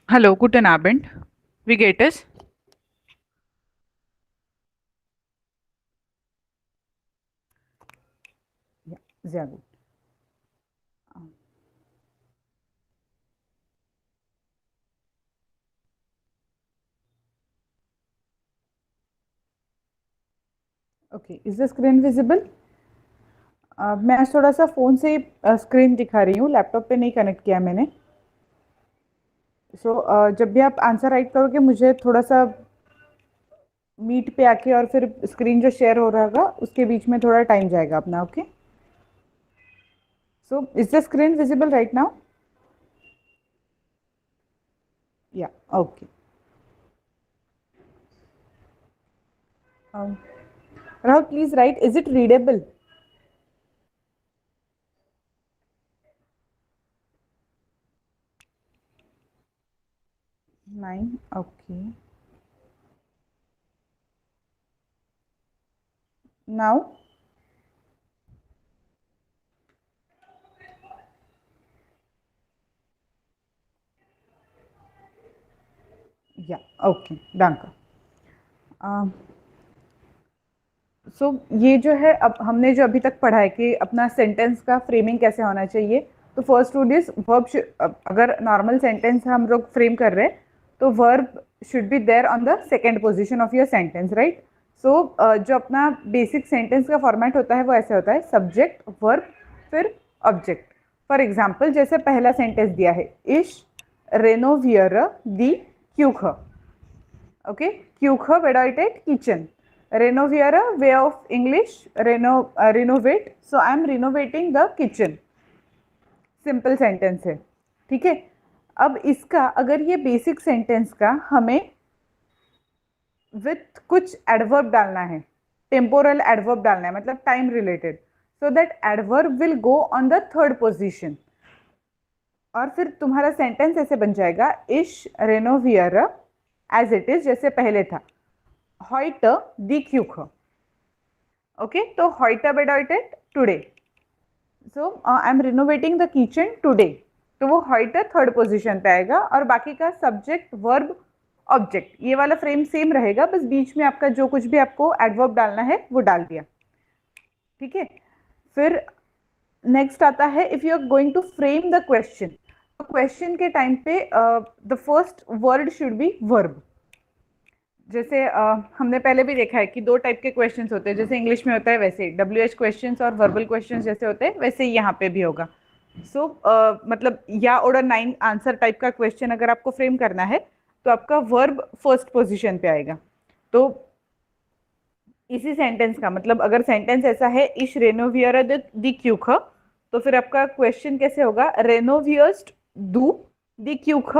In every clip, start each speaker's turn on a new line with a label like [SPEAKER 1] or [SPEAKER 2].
[SPEAKER 1] Hallo, guten Abend. Wie geht es? Ja, sehr gut. Okay, is the screen visible? मैं आज थोड़ा सा phone से स्क्रीन दिखा रही हूँ, लैपटॉप पे नहीं कनेक्ट किया मैंने। जब भी आप आंसर राइट करोगे मुझे थोड़ा सा मीट पे आके और फिर स्क्रीन जो शेयर हो रहा होगा उसके बीच में थोड़ा टाइम जाएगा अपना। Okay, so is the screen visible right now? Yeah okay. Rahul please right, is it readable? 9, okay. Now yeah okay, danke। So ये जो है, अब हमने जो अभी तक पढ़ा है कि अपना सेंटेंस का फ्रेमिंग कैसे होना चाहिए। तो फर्स्ट रूल इज वर्ब, अगर नॉर्मल सेंटेंस हम लोग फ्रेम कर रहे हैं तो verb should be there on the second position of your sentence, right? So जो अपना बेसिक सेंटेंस का फॉर्मेट होता है वो ऐसे होता है: सब्जेक्ट, वर्ब, फिर ऑब्जेक्ट। फॉर एग्जाम्पल जैसे पहला सेंटेंस दिया है, इश रेनोवियर दी क्यूख। Okay, Küche bedeutet kitchen. Renoviere, way of English, renovate. So I am renovating the kitchen. Simple sentence है, ठीक है। अब इसका अगर ये बेसिक सेंटेंस का हमें विथ कुछ एडवर्ब डालना है, टेम्पोरल एडवर्ब डालना है, मतलब time related, so that adverb will go on the third position. और फिर तुम्हारा सेंटेंस ऐसे बन जाएगा: इश रेनोवियर एज इट इज, जैसे पहले था, heute die Küche। ओके, तो heute bedeutet today. So I am renovating the kitchen today, तो वो heute थर्ड पोजीशन पे आएगा। और बाकी का सब्जेक्ट, वर्ब, ऑब्जेक्ट, ये वाला फ्रेम सेम रहेगा, बस बीच में आपका जो कुछ भी आपको एडवर्ब डालना है वो डाल दिया, ठीक है। फिर नेक्स्ट आता है, if you are going to frame the question, तो क्वेश्चन के टाइम पे the first word should be verb. जैसे हमने पहले भी देखा है कि दो टाइप के क्वेश्चंस होते हैं, जैसे इंग्लिश में होता है वैसे WH क्वेश्चंस और वर्बल क्वेश्चंस जैसे होते हैं वैसे ही यहाँ पे भी होगा। मतलब या और 9 आंसर टाइप का क्वेश्चन अगर आपको फ्रेम करना है तो आपका वर्ब फर्स्ट पोजीशन पे आएगा। तो इसी सेंटेंस का मतलब, अगर सेंटेंस ऐसा है, इश रेनोवियर दी क्यूख, तो फिर आपका क्वेश्चन कैसे होगा: रेनोवियर्स्ट दू दी क्यूख,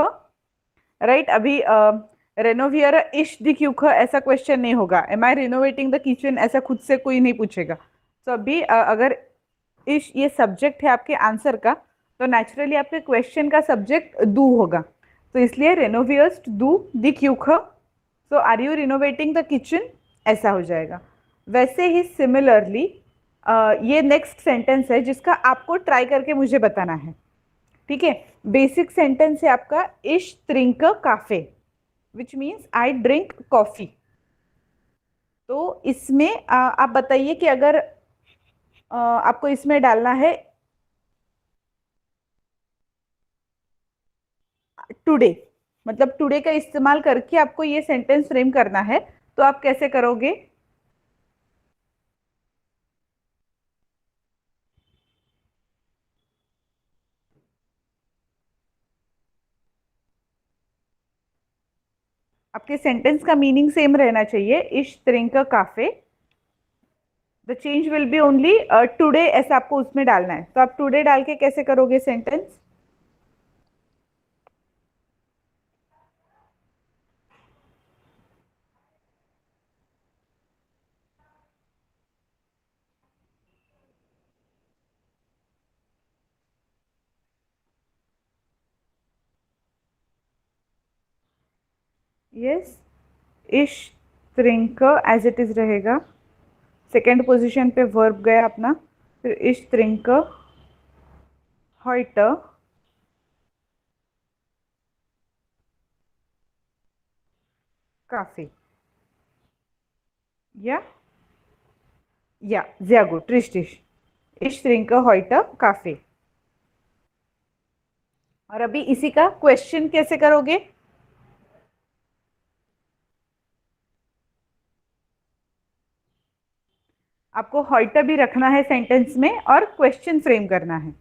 [SPEAKER 1] राइट? अभी रेनोवियर इश दी क्यूख ऐसा क्वेश्चन नहीं होगा, एम आई रिनोवेटिंग द किचन ऐसा खुद से कोई नहीं पूछेगा। तो अभी अगर इश ये सब्जेक्ट है आपके आंसर का, तो नेचुरली आपके क्वेश्चन का सब्जेक्ट दू होगा, तो इसलिए रेनोवियर्स दू दी क्यूख, सो आर यू रिनोवेटिंग द किचन, ऐसा हो जाएगा। वैसे ही सिमिलरली ये नेक्स्ट सेंटेंस है जिसका आपको ट्राई करके मुझे बताना है, ठीक है। बेसिक सेंटेंस है आपका: इश ट्रिंक काफे, which means I drink coffee. तो इसमें आप बताइए कि अगर आपको इसमें डालना है टुडे, मतलब टुडे का इस्तेमाल करके आपको ये सेंटेंस फ्रेम करना है, तो आप कैसे करोगे? आपके सेंटेंस का मीनिंग सेम रहना चाहिए, इश ट्रिंक काफे, the change will be only today, ऐसा आपको उसमें डालना है। तो आप टुडे डाल के कैसे करोगे सेंटेंस? यस, इश ट्रिंक एज इट इज रहेगा, सेकेंड पोजीशन पे वर्ब गया अपना, फिर इश ट्रिंक heute Kaffee. Ja? Ja, sehr gut, richtig. Ich trinke heute Kaffee. और अभी इसी का क्वेश्चन कैसे करोगे? आपको heute भी रखना है सेंटेंस में और क्वेश्चन फ्रेम करना है.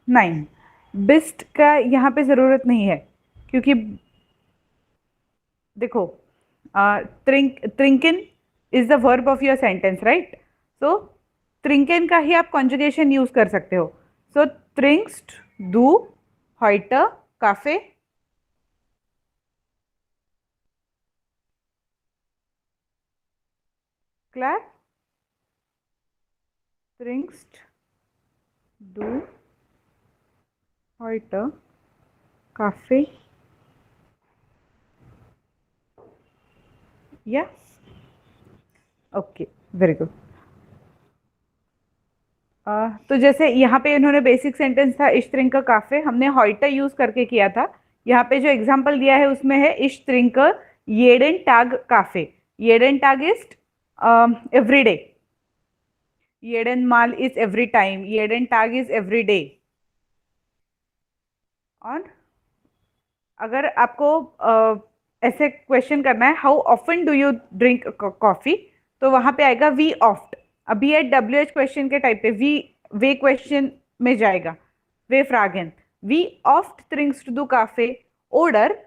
[SPEAKER 1] नहीं, बिस्ट का यहाँ पे ज़रूरत नहीं है क्योंकि देखो, त्रिंकिन is the verb of your sentence, right? So त्रिंकिन का ही आप कॉन्जुगेशन यूज कर सकते हो. सो त्रिंक्स्ट दू heute काफे. क्लियर? त्रिंक्स्ट दू heute काफे. या ओके, वेरी गुड. तो जैसे यहाँ पे इन्होंने बेसिक सेंटेंस था इश ट्रिंक काफे, हमने heute यूज करके किया था. यहाँ पे जो एग्जांपल दिया है उसमें है इश ट्रिंक jeden Tag cafe. jeden Tag is every day. jeden Mal is every time. jeden Tag is every day. और अगर आपको ऐसे क्वेश्चन करना है how often do you drink coffee, तो वहां पे आएगा वी ऑफ्ट. अभी ये WH क्वेश्चन के टाइप पे वे क्वेश्चन में जाएगा. वे फ्रागेन वी ऑफ्ट ट्रिंक्स टू डू काफे. ओडर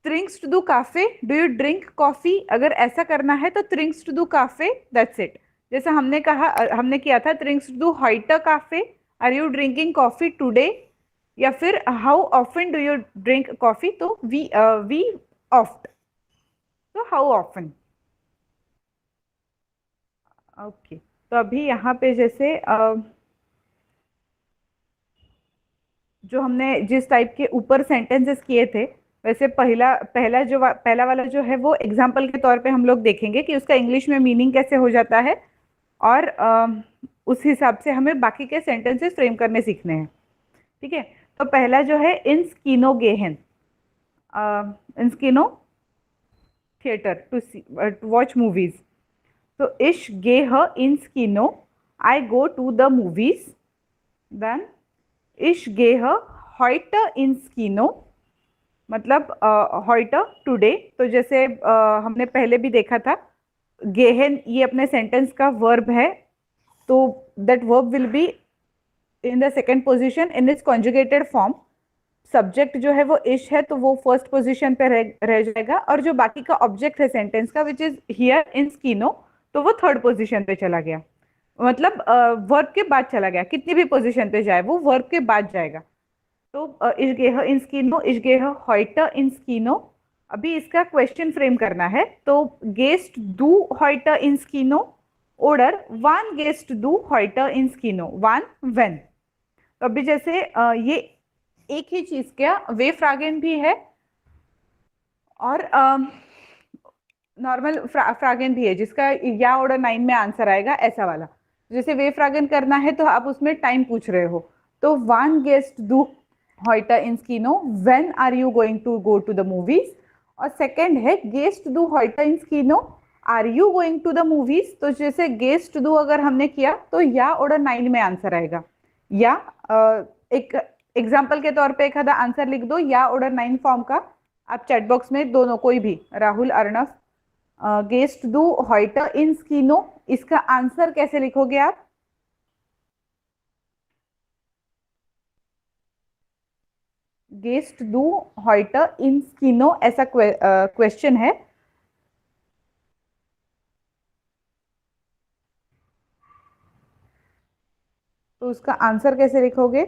[SPEAKER 1] ट्रिंक्स टू डू काफे. Do you drink coffee? अगर ऐसा करना है तो ट्रिंक्स टू डू काफे, दैट्स इट. जैसे हमने किया था ट्रिंक्स टू डू heute काफे. Are you drinking coffee today? या फिर how often do you drink coffee, तो वी ऑफ्ट. तो हाउ ऑफन. ओके, तो अभी यहाँ पे जैसे जो हमने जिस टाइप के ऊपर सेंटेंसेस किए थे, वैसे पहला वाला जो है वो एग्जाम्पल के तौर पे हम लोग देखेंगे कि उसका इंग्लिश में मीनिंग कैसे हो जाता है. और उस हिसाब से हमें बाकी के सेंटेंसेस फ्रेम करने सीखने हैं. ठीक है, तो पहला जो है इन स्कीनो गेहन. इन स्कीनो थिएटर टू वॉच मूवीज. तो इश गेह इन स्कीनो I go to the movies. Then इश गेह heute इन स्कीनो, मतलब heute टुडे. तो जैसे हमने पहले भी देखा था गेहन ये अपने सेंटेंस का वर्ब है, तो that verb will be in the second position in its conjugated form. Subject जो है वो इश है तो वो फर्स्ट पोजीशन पे रह जाएगा, और जो बाकी का ऑब्जेक्ट है सेंटेंस का विच इज हियर इन स्कीनो, तो वो थर्ड पोजीशन पे चला गया. मतलब वर्ब के बाद चला गया. कितनी भी पोजीशन पे जाए वो वर्ब के बाद जाएगा. तो इश गेह इन स्कीनो, इश गेह heute इन स्कीनो. अभी इसका क्वेश्चन फ्रेम करना है. तो गेस्ट डू heute इन स्कीनो. ओडर वन गेस्ट डू heute इन स्कीनो. वन वेन. तो अभी जैसे ये एक ही चीज क्या वे फ्रागेन भी है और नॉर्मल फ्रागेन भी है, जिसका या ऑर्डर 9 में आंसर आएगा ऐसा वाला. जैसे वे फ्रागेन करना है तो आप उसमें टाइम पूछ रहे हो, तो वन गेस्ट डू heute इन स्कीनो. When are you going to go to the movies. और सेकंड है गेस्ट डू heute इन स्कीनो are you going to the movies. तो जैसे गेस्ट डू अगर हमने किया तो या ऑर्डर 9 में आंसर आएगा. या एक एग्जाम्पल के तौर पे एक आधा आंसर लिख दो या ऑर्डर 9 फॉर्म का. आप चैट बॉक्स में दोनों कोई भी, राहुल, अर्णव, गेस्ट डू heute इन स्कीनो, इसका आंसर कैसे लिखोगे आप? गेस्ट डू heute इन स्कीनो ऐसा क्वेश्चन है. तो उसका आंसर कैसे लिखोगे?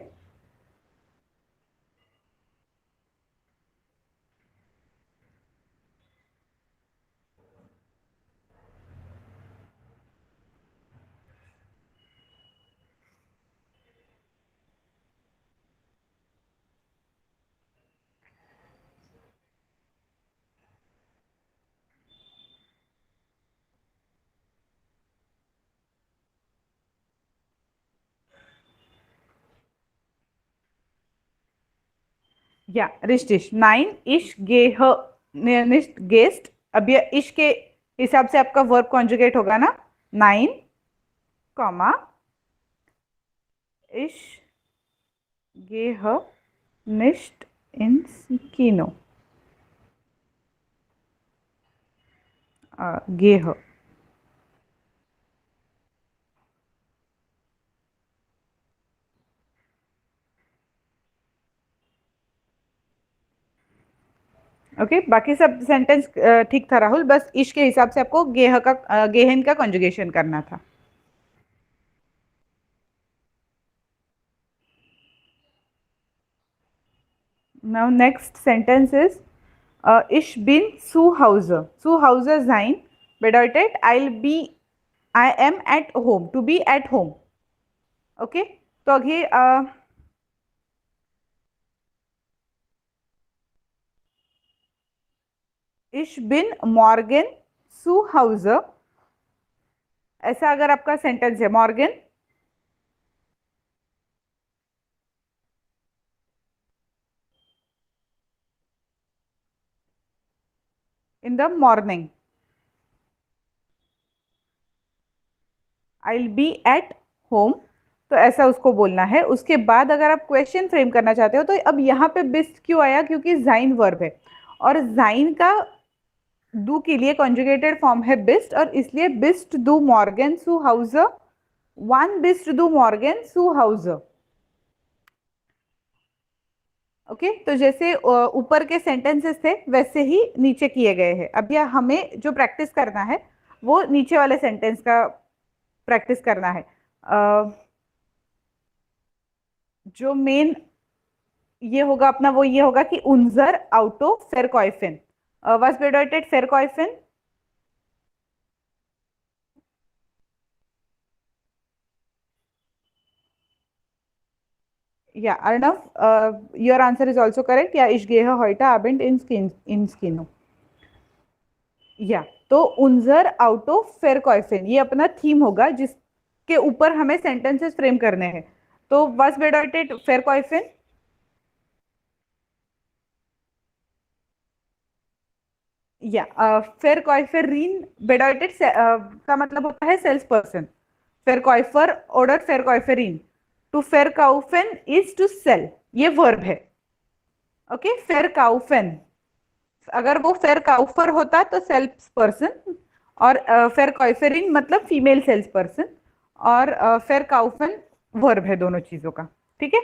[SPEAKER 1] या रिश्तिश 9 इश गेह निस्ट गेस्ट। अब ये इश के हिसाब से आपका वर्ब कॉन्जुगेट होगा ना। 9 कॉमा इश गेह निस्ट इन किनो। गेह। ओके बाकी सब सेंटेंस ठीक था राहुल, बस इश के हिसाब से आपको गेह का गेहन का कॉन्जुगेशन करना था। Now next sentence is ich bin zu Hause. Zu Hause sein bedeutet I am at home, to be at home. Okay, तो अभी ich bin morgen zu Hause, ऐसा अगर आपका सेंटेंस है Morgan in the morning, I will be at home, तो ऐसा उसको बोलना है। उसके बाद अगर आप क्वेश्चन फ्रेम करना चाहते हो तो अब यहाँ पे बिस्ट क्यों आया, क्योंकि जाइन वर्ब है और जाइन का डू के लिए कॉन्जुगेटेड फॉर्म है बिस्ट, और इसलिए बिस्ट डू मॉर्गन सू हाउस, वन बिस्ट डू मॉर्गन सू हाउस। ओके तो जैसे ऊपर के सेंटेंसेस थे वैसे ही नीचे किए गए हैं। अब यह हमें जो प्रैक्टिस करना है वो नीचे वाले सेंटेंस का प्रैक्टिस करना है। जो मेन ये होगा अपना वो ये होगा कि उन्जर आउटो फेरकॉइफिन। was bedeutet verkäufen? Ja, Arnav, your answer is also correct. Ja, ich gehe heute Abend ins Kino. या तो उन्जर आउटो फेरकॉइफिन ये अपना थीम होगा जिसके ऊपर हमें सेंटेंसेस फ्रेम करने हैं। तो was bedeutet verkäufen? या verkäuferin bedeutet का मतलब होता है sales person. verkäufer oder verkäuferin, to verkaufen is to sell, ये वर्ब है। ओके verkaufen, अगर वो verkaufer होता तो सेल्स पर्सन, और verkäuferin मतलब फीमेल सेल्स पर्सन, और verkaufen वर्ब है दोनों चीजों का। ठीक है,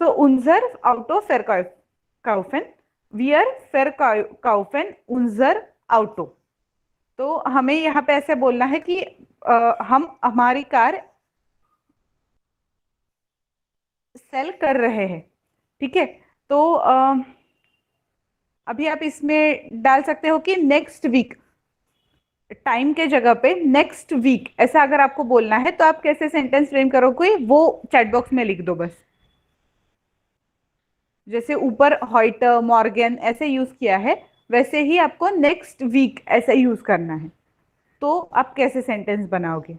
[SPEAKER 1] so unser Auto verkaufen, wir verkaufen unser Auto। तो हमें यहाँ पे ऐसे बोलना है कि हम हमारी कार सेल कर रहे हैं। ठीक है, तो अभी आप इसमें डाल सकते हो कि नेक्स्ट वीक, टाइम के जगह पे नेक्स्ट वीक ऐसा अगर आपको बोलना है तो आप कैसे सेंटेंस फ्रेम करोगे वो चैट बॉक्स में लिख दो बस। जैसे ऊपर हॉइट मॉर्गन ऐसे यूज किया है वैसे ही आपको नेक्स्ट वीक ऐसा यूज करना है। तो आप कैसे सेंटेंस बनाओगे?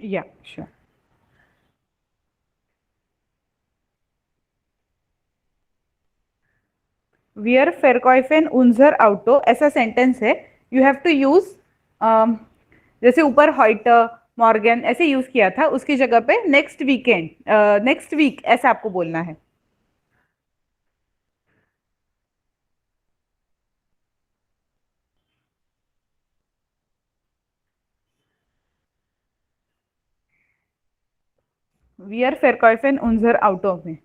[SPEAKER 1] या श्योर। वियर फेरकॉइफेन उन्जर आउटो ऐसा सेंटेंस है, यू हैव टू यूज, जैसे ऊपर हॉइट मॉर्गन ऐसे यूज किया था, उसकी जगह पे नेक्स्ट वीकेंड, नेक्स्ट वीक ऐसा आपको बोलना है। वियर फेरकॉइफेन उन्जर आउटो में।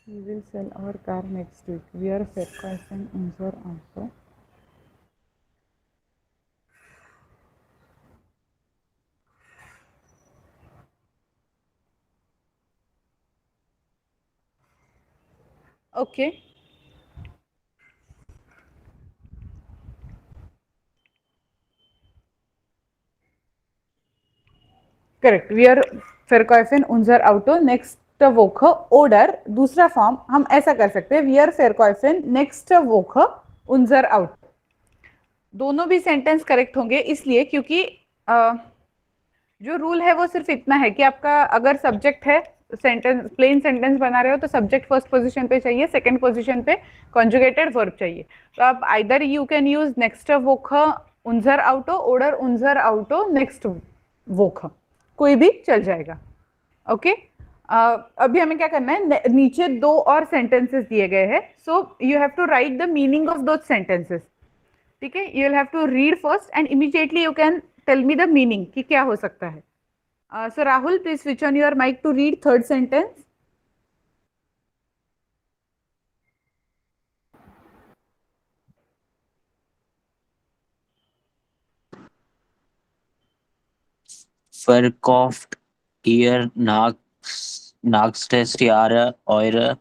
[SPEAKER 1] We will sell our car next week. We are Faircastle Innsbruck also. Okay. Correct. वी आर फेरकॉइफेन उन्जर आउटो नेक्स्ट वोक ओडर। दूसरा फॉर्म हम ऐसा कर सकते हैं, वी आर फेरकॉइफेन नेक्स्ट वोक उन्जर आउट। दोनों भी सेंटेंस करेक्ट होंगे, इसलिए क्योंकि जो रूल है वो सिर्फ इतना है कि आपका अगर सब्जेक्ट है, सेंटेंस प्लेन सेंटेंस बना रहे हो तो सब्जेक्ट फर्स्ट पोजीशन पे चाहिए, सेकंड पोजीशन पे कॉन्जुगेटेड वर्ब चाहिए। तो आप आइदर यू कैन यूज नेक्स्ट वोक उन्जर आउटो, ओडर उन्जर आउटो नेक्स्ट वोक, कोई भी चल जाएगा। ओके। अभी हमें क्या करना है, नीचे दो और सेंटेंसेस दिए गए हैं, so you have to write the meaning of those sentences. ठीक है, you will have to read first and immediately you can tell me the meaning कि क्या हो सकता है। So Rahul, please switch on your mic to read third sentence.
[SPEAKER 2] Verkauft ihr nächstes Jahr euer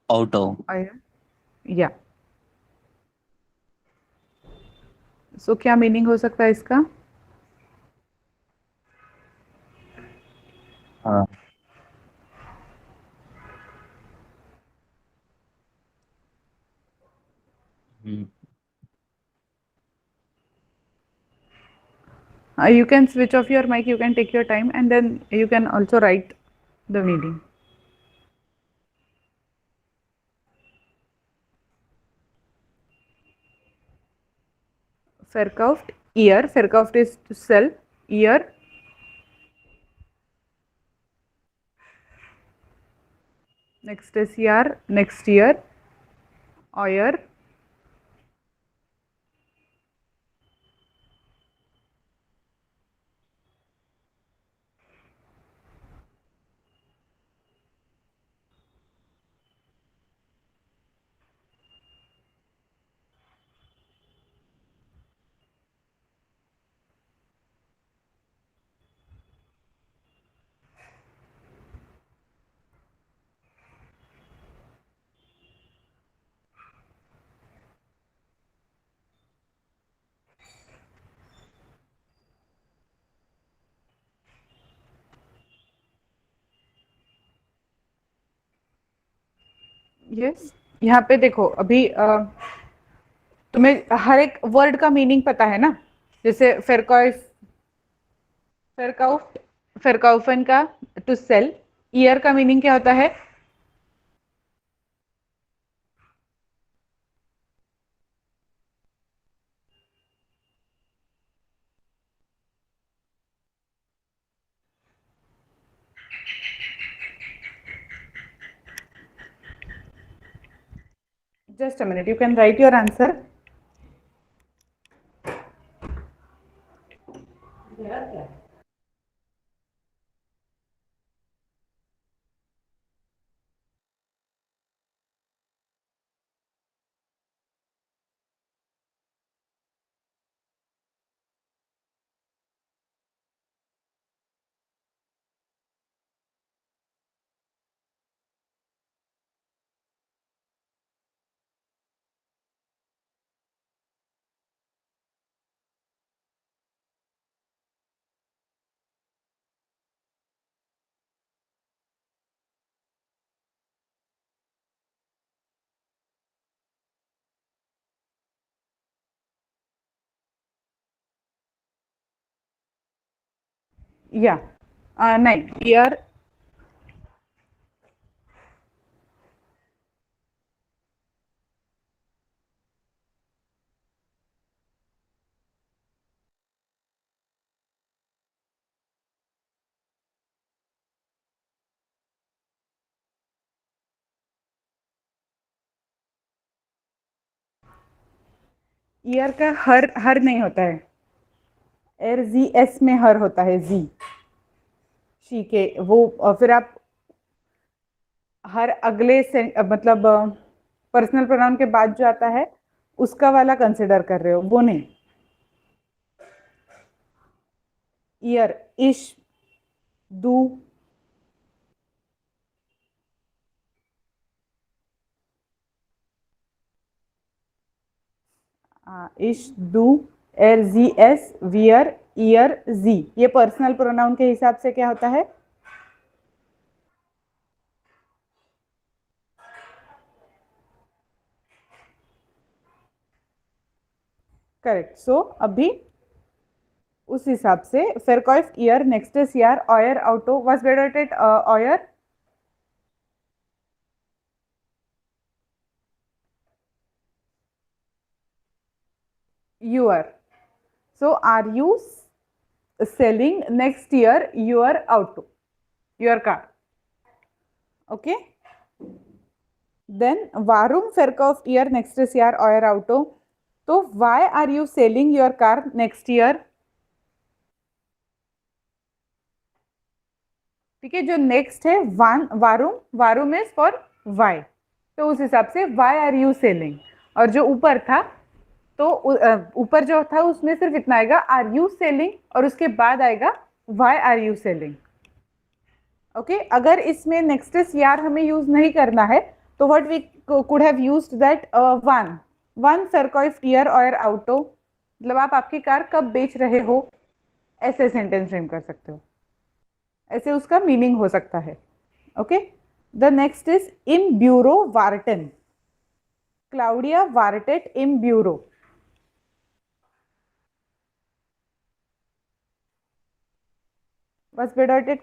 [SPEAKER 2] Auto?
[SPEAKER 1] या सो क्या meaning हो सकता है इसका?
[SPEAKER 2] हाँ।
[SPEAKER 1] You can switch off your mic, you can take your time, and then you can also write the meaning. Verkauft, year. Verkauft is to sell. Year. Next is year. Next year. Euer. Yes, यहाँ पे देखो अभी तुम्हें हर एक word का meaning पता है ना, जैसे फेरकाउफ्ट, verkaufen का to sell, ईयर का मीनिंग क्या होता है? Just a minute, you can write your answer. या नहीं, ईयर ईयर का हर हर नहीं होता है, एर जी एस में हर होता है, जी शी के वो फिर आप हर अगले से मतलब पर्सनल प्रोनाउन के बाद जो आता है उसका वाला कंसिडर कर रहे हो, वो नहीं. ईयर इश, डू, इश, डू, एर जी एस, वियर, ईयर, जी, ये पर्सनल प्रोनाउन के हिसाब से क्या होता है? करेक्ट. सो अभी उस हिसाब से फेरकॉइफ ईयर, नेक्स्टेस ईयर, ऑयर आउटो वाज बेडटेड ऑयर. यूर. So are you selling next year your auto, your car? Okay. Then varum verkauf year next year euer auto. So why are you selling your car next year? ठीक है, जो नेक्स्ट है वन, वारूम, वारूम इज फॉर वाई, तो उस हिसाब से Y are you selling. और जो ऊपर था तो ऊपर जो था उसमें सिर्फ इतना आएगा आर यू सेलिंग, और उसके बाद आएगा why are you selling. Okay. अगर इसमें नेक्स्ट यार हमें यूज नहीं करना है तो what we could have used that one, वन फेरकॉइफ ईयर और आउटो, मतलब आप आपकी कार कब बेच रहे हो, ऐसे सेंटेंस फ्रेम कर सकते हो, ऐसे उसका मीनिंग हो सकता है. ओके. द नेक्स्ट इज इन ब्यूरो वार्टन. क्लाउडिया वार्टेट इन ब्यूरो. was bedeutet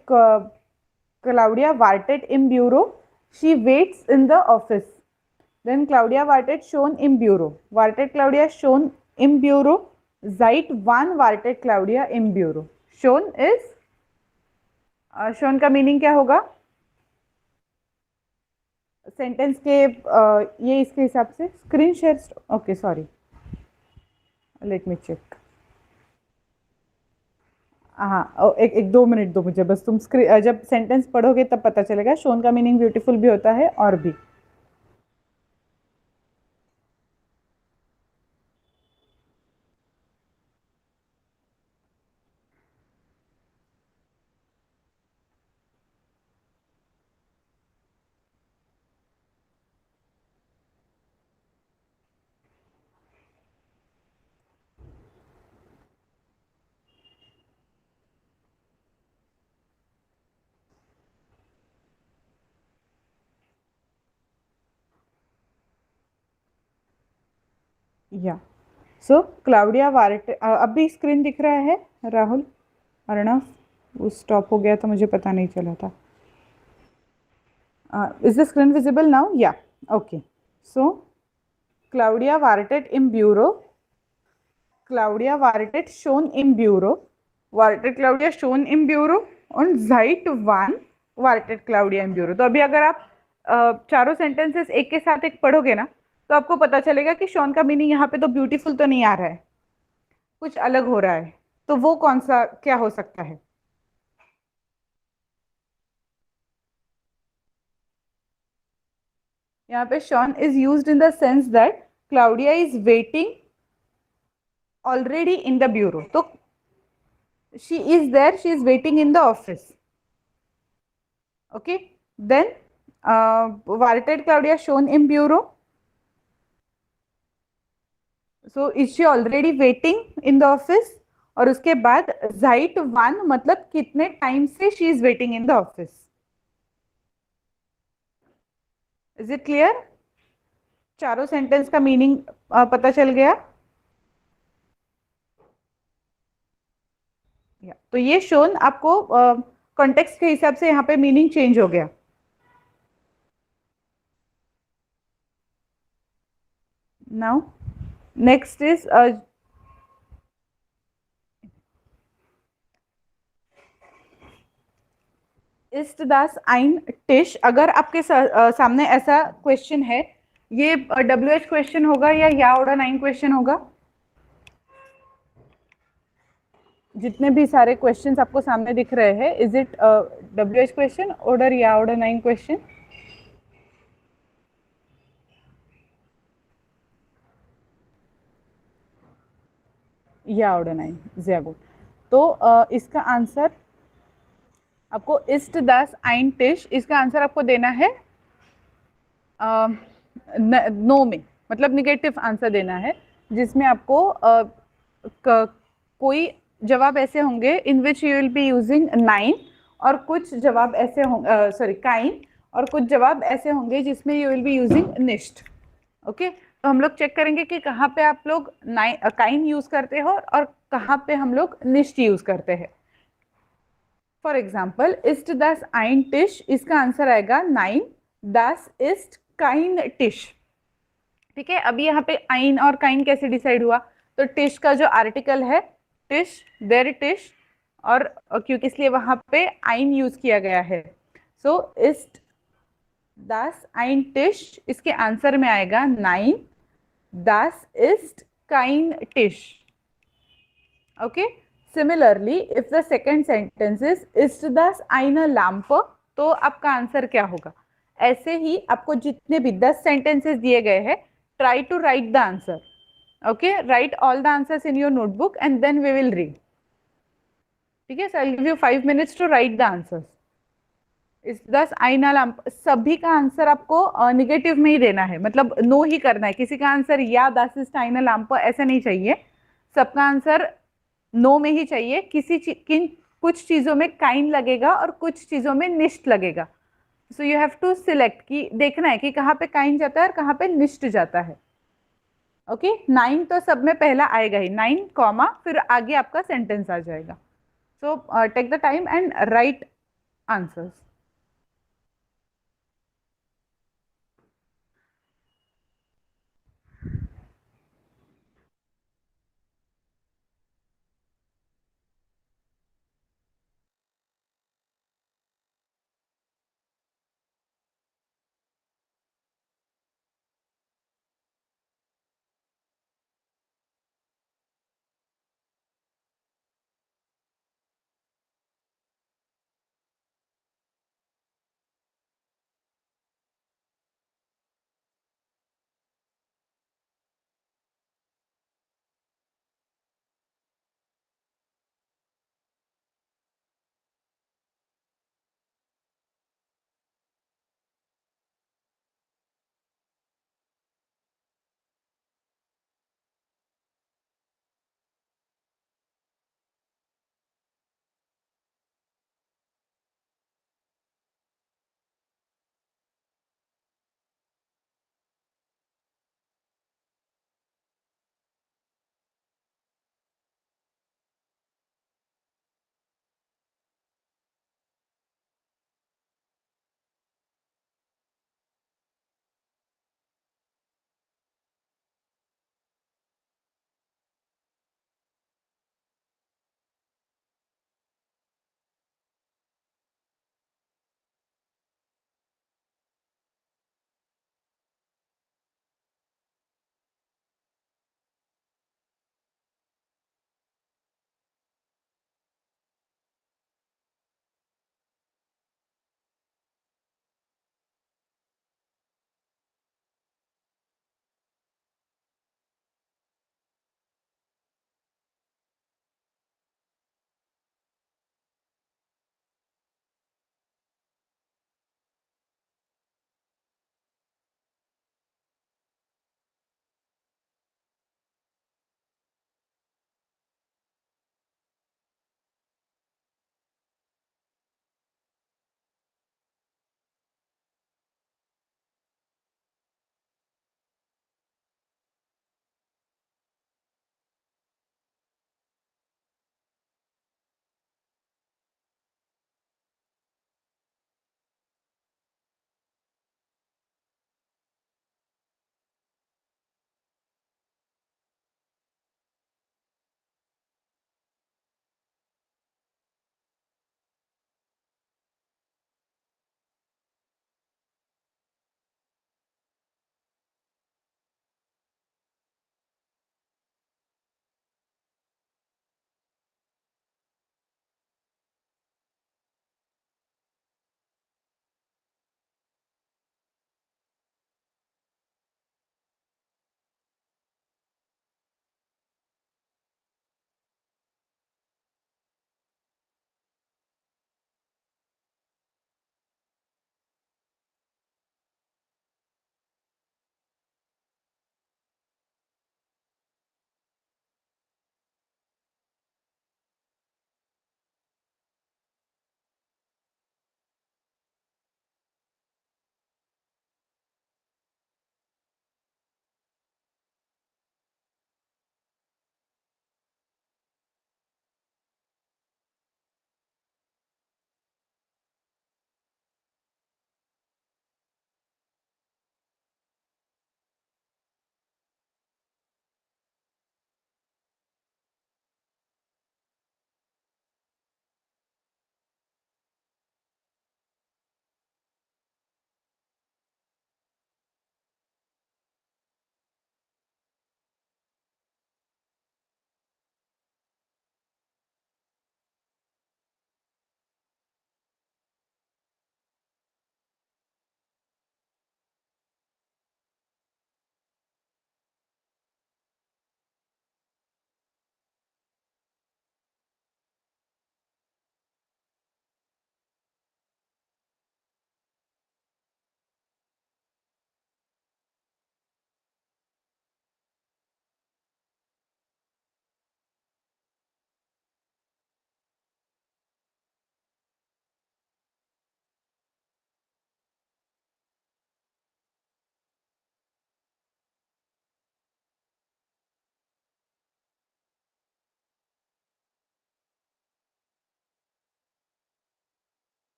[SPEAKER 1] Claudia wartet im Büro. She waits in the office. Then Claudia wartet schon im Büro. Wartet Claudia schon im Büro. Seit wann wartet Claudia im Büro? Schon is schon का meaning क्या होगा sentence के ये इसके हिसाब से screen share. Okay, sorry, let me check. हाँ, एक 2 मिनट दो मुझे बस. तुम जब सेंटेंस पढ़ोगे तब पता चलेगा. शोन का मीनिंग ब्यूटीफुल भी होता है और भी. या सो क्लाउडिया वार्टे, अब भी स्क्रीन दिख रहा है राहुल, अर्णव, वो स्टॉप हो गया तो मुझे पता नहीं चला था. Is the screen visible now? Yeah. Okay. So Claudia wartet im Büro. Claudia wartet schon im Büro. Wartet Claudia schon im Büro und seit wann wartet Claudia im Büro. तो अभी अगर आप चारों सेंटेंसेस एक के साथ एक पढ़ोगे ना तो आपको पता चलेगा कि शॉन का मीनिंग यहाँ पे तो ब्यूटीफुल तो नहीं आ रहा है, कुछ अलग हो रहा है. तो वो कौन सा क्या हो सकता है? यहाँ पे शॉन is used in the sense that Claudia is waiting already in the bureau. तो she is there, she is waiting in the office. Okay, then wartet Claudia shown in bureau. So is she already waiting in the office? और उसके बाद seit wann मतलब कितने time से she is waiting in the office. Is it clear? चारों sentence का meaning पता चल गया. तो ये शोन आपको कॉन्टेक्स्ट के हिसाब से यहाँ पे मीनिंग चेंज हो गया. नाउ नेक्स्ट इज इस्ट दास आइन टिश. अगर आपके सामने ऐसा क्वेश्चन है, ये WH क्वेश्चन होगा या ओडा 9 क्वेश्चन होगा. जितने भी सारे क्वेश्चंस आपको सामने दिख रहे हैं, is it WH question order या ओडा 9 क्वेश्चन? या ओडा 9 sehr gut. तो इसका आंसर आपको इस्ट दास आइन टिश, इसका आंसर आपको देना है नो में, मतलब निगेटिव आंसर देना है जिसमें आपको कोई जवाब ऐसे होंगे in which you will be using 9 और कुछ जवाब ऐसे होंगे सॉरी काइन, और कुछ जवाब ऐसे होंगे जिसमें यू विल बी यूजिंग निश्ट. ओके, तो हम लोग चेक करेंगे कि कहाँ पे आप लोग काइन यूज करते हो और कहाँ पे हम लोग निश्ट यूज करते हैं. फॉर एग्जाम्पल इस्ट दस आइन टिश, इसका आंसर आएगा 9 दस इस्ट काइन टिश. ठीक है, अभी यहाँ पे आइन और काइन कैसे डिसाइड हुआ? तो टिश का जो आर्टिकल है टिश, देयर टिश, और क्योंकि इसलिए वहां पे आइन यूज किया गया है. सो इस्ट दस आइन टिश, इसके आंसर में आएगा 9 दस इस्ट काइन टिश. Okay, similarly if the second sentence is इस्ट दस आइन लैम्प, तो आपका आंसर क्या होगा? ऐसे ही आपको जितने भी 10 सेंटेंसेस दिए गए हैं, try to write the answer. Okay, write all the answers in your notebook and then we will read. ठीक है, so I'll give you 5 minutes to write the answers. इस 10 आईना लैम्प, सभी का आंसर आपको निगेटिव में ही देना है, मतलब नो ही करना है. किसी का आंसर या 10 इस आईना लैम्प ऐसा नहीं चाहिए, सबका आंसर नो में ही चाहिए. कुछ चीजों में काइन लगेगा और कुछ चीजों में निश्ट लगेगा. So you have to select, कि देखना है कि कहाँ पे काइन जाता है और कहाँ पे निश्ट जाता है. ओके, 9 तो सब में पहला आएगा ही, 9 कॉमा फिर आगे आपका सेंटेंस आ जाएगा. So take the time and write answers.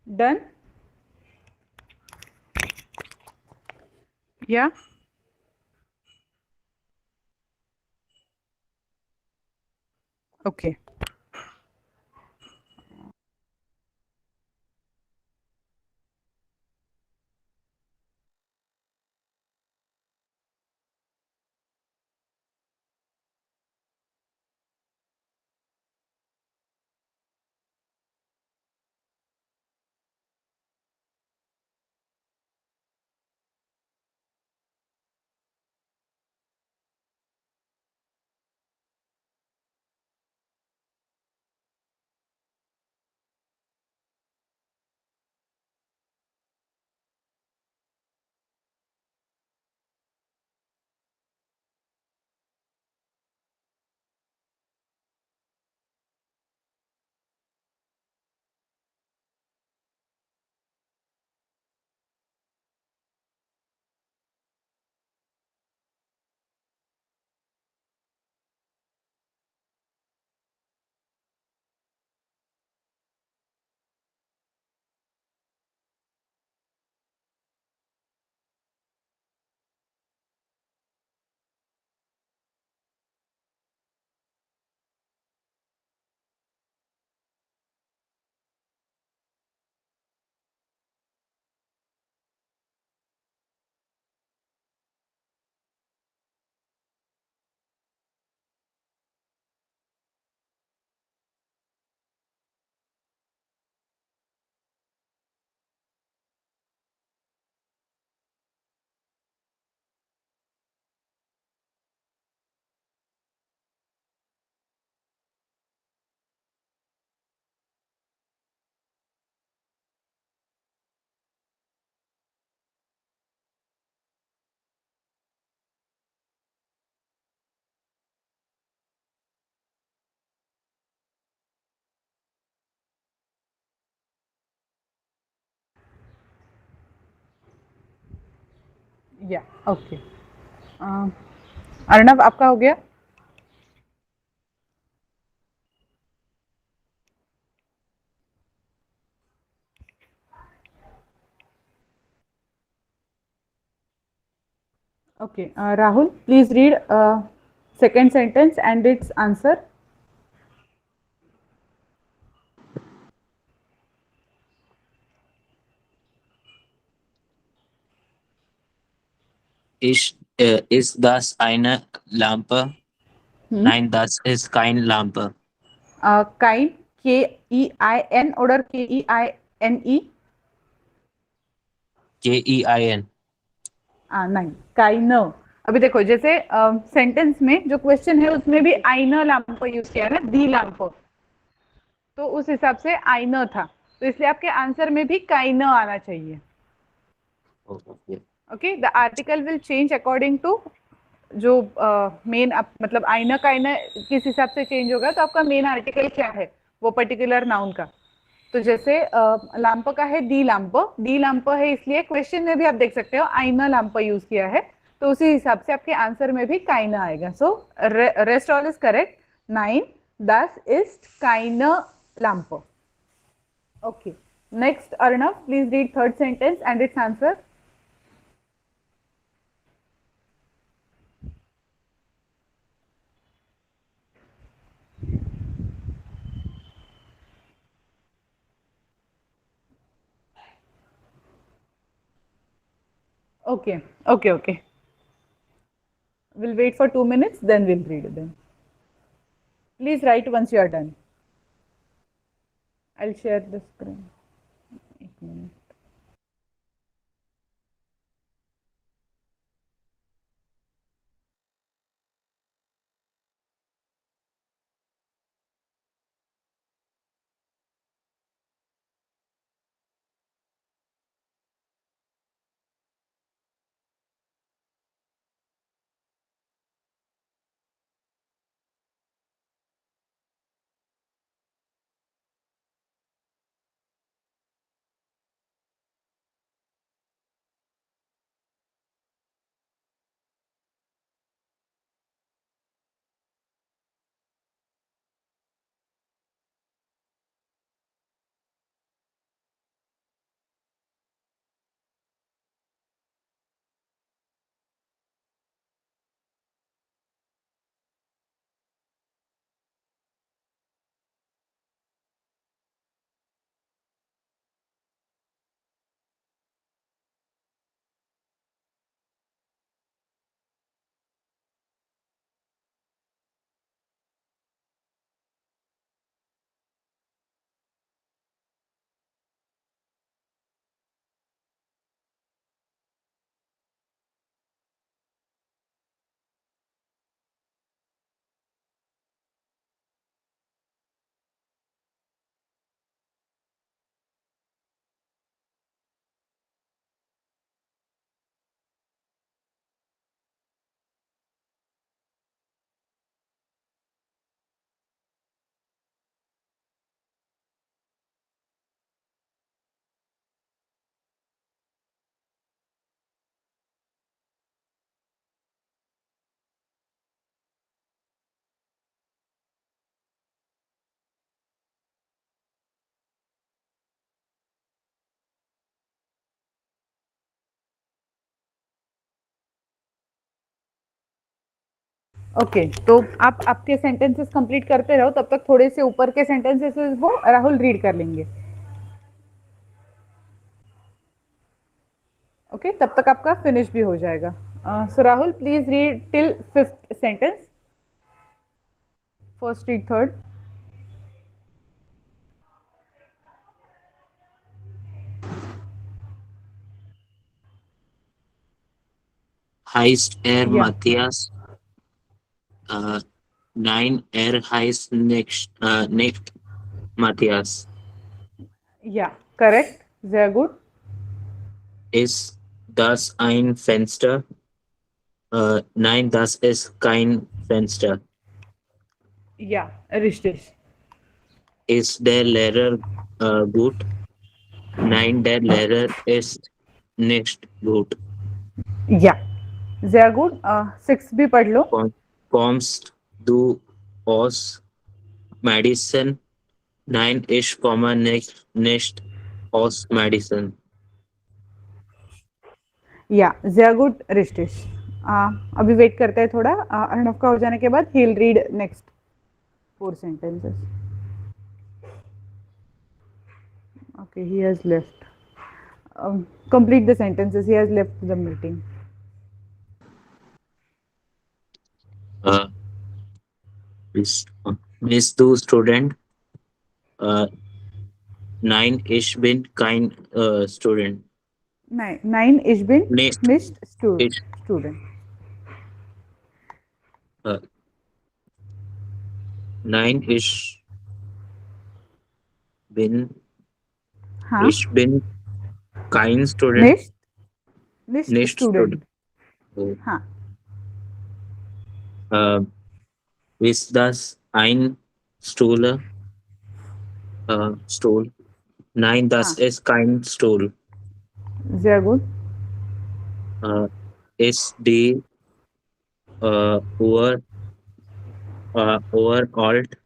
[SPEAKER 1] Done या ओके या ओके अर्णव आपका हो गया okay Rahul please read second sentence and its answer
[SPEAKER 2] Ist das eine Lampe? Nein, das ist keine Lampe.
[SPEAKER 1] काइन KEIN oder KEINE
[SPEAKER 2] KEIN.
[SPEAKER 1] नहीं काइन अभी देखो जैसे सेंटेंस में जो क्वेश्चन है उसमें भी आईना लैम्प यूज किया है ना दी लैम्प तो उस हिसाब से आईना था तो इसलिए आपके आंसर में भी काइना आना चाहिए
[SPEAKER 2] Okay.
[SPEAKER 1] Okay the article will change according to जो मेन मतलब आईना काइना किस हिसाब से चेंज होगा तो आपका मेन आर्टिकल क्या है वो पर्टिकुलर नाउन का तो जैसे लैम्प का है दी लैम्प है इसलिए क्वेश्चन में भी आप देख सकते हो आईना लैम्प यूज किया है तो उसी हिसाब से आपके आंसर में भी काइना आएगा so rest all is correct 9 10 is काइना लैम्प okay next Arnav please read third sentence and it's answer okay okay we'll wait for 2 minutes then we'll read them please write once you are done I'll share the screen 1 minute okay तो आप आपके sentences complete करते रहो, तब तक थोड़े से ऊपर के सेंटेंसेस वो राहुल रीड कर लेंगे। ओके तब तक आपका फिनिश भी हो जाएगा। So Rahul please read till 5th sentence, first read third.
[SPEAKER 2] Heist Air
[SPEAKER 1] या
[SPEAKER 2] Matthias. 9 Air Heist next Matthias.
[SPEAKER 1] या correct, very good.
[SPEAKER 2] Ist das ein Fenster? 9 das ist kein Fenster.
[SPEAKER 1] या Rishikesh.
[SPEAKER 2] Ist der Lehrer gut? Nein, der Lehrer ist nicht gut.
[SPEAKER 1] या very good. 6 भी पढ़ लो।
[SPEAKER 2] Kommst du aus Madison? Nein, ich komme nicht aus Madison.
[SPEAKER 1] या very good Rishikesh. अभी wait करते हैं थोड़ा, अर्णव का हो जाने के बाद he will read next 4 sentences. Okay he has left. Complete the sentences, he has left the meeting.
[SPEAKER 2] Bist du Student? Nein, ich bin kein Student.
[SPEAKER 1] Nein, ich bin
[SPEAKER 2] Nicht,
[SPEAKER 1] nicht
[SPEAKER 2] ich,
[SPEAKER 1] student.
[SPEAKER 2] äh, nein, bin,
[SPEAKER 1] हाँ
[SPEAKER 2] ich bin kein Student.
[SPEAKER 1] nicht
[SPEAKER 2] Nicht
[SPEAKER 1] student।
[SPEAKER 2] Student. Oh.
[SPEAKER 1] हाँ
[SPEAKER 2] Ist das ein Stuhl? Stuhl? Nein, das
[SPEAKER 1] हाँ
[SPEAKER 2] ist kein Stuhl.
[SPEAKER 1] sehr gut।
[SPEAKER 2] Ist die Uhr alt?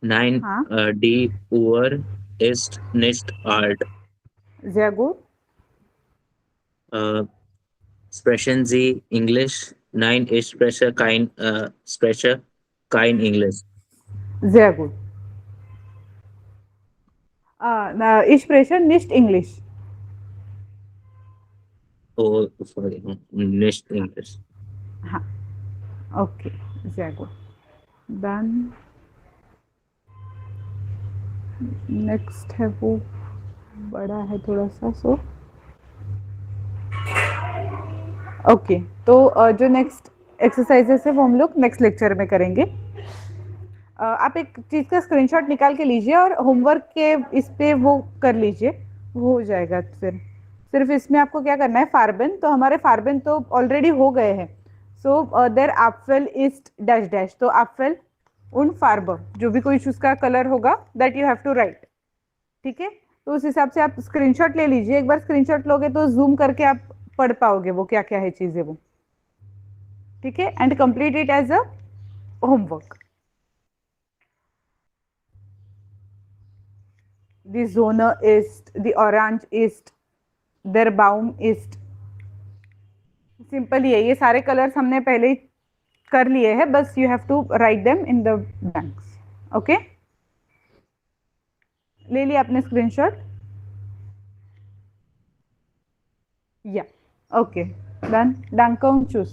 [SPEAKER 2] Nein,
[SPEAKER 1] हाँ
[SPEAKER 2] die Uhr ist nicht alt.
[SPEAKER 1] sehr gut।
[SPEAKER 2] Sprechen Sie Englisch? Nein, ich spreche kein Englisch.
[SPEAKER 1] sehr gut। ich spreche nicht Englisch।
[SPEAKER 2] Oh, sorry, nicht English.
[SPEAKER 1] हाँ okay sehr gut। dann next है वो बड़ा है थोड़ा सा, so okay तो जो next exercises है वो हम लोग नेक्स्ट लेक्चर में करेंगे। आप एक चीज़ का स्क्रीनशॉट निकाल के लीजिए और होमवर्क के इस पे वो कर लीजिए, वो हो जाएगा। फिर सिर्फ इसमें आपको क्या करना है, फार्बन, तो हमारे फार्बन तो ऑलरेडी हो गए हैं। सो देर आपफेल इस्ट डैश डैश, तो आपफेल उन फार्ब, जो भी कोई उसका कलर होगा that you have to write. ठीक है, तो उस हिसाब से आप स्क्रीनशॉट ले लीजिए। एक बार स्क्रीनशॉट लोगे तो जूम करके आप पढ़ पाओगे वो क्या क्या है चीज़ें वो। ठीक है, and complete it as a homework. The Sonne ist, the Orange ist, der Baum ist। Simple ही है, ये सारे कलर्स हमने पहले ही कर लिए हैं, बस you have to write them in the blanks. Okay, ले लिया आपने स्क्रीनशॉट? या okay, done. Danke und tschüss।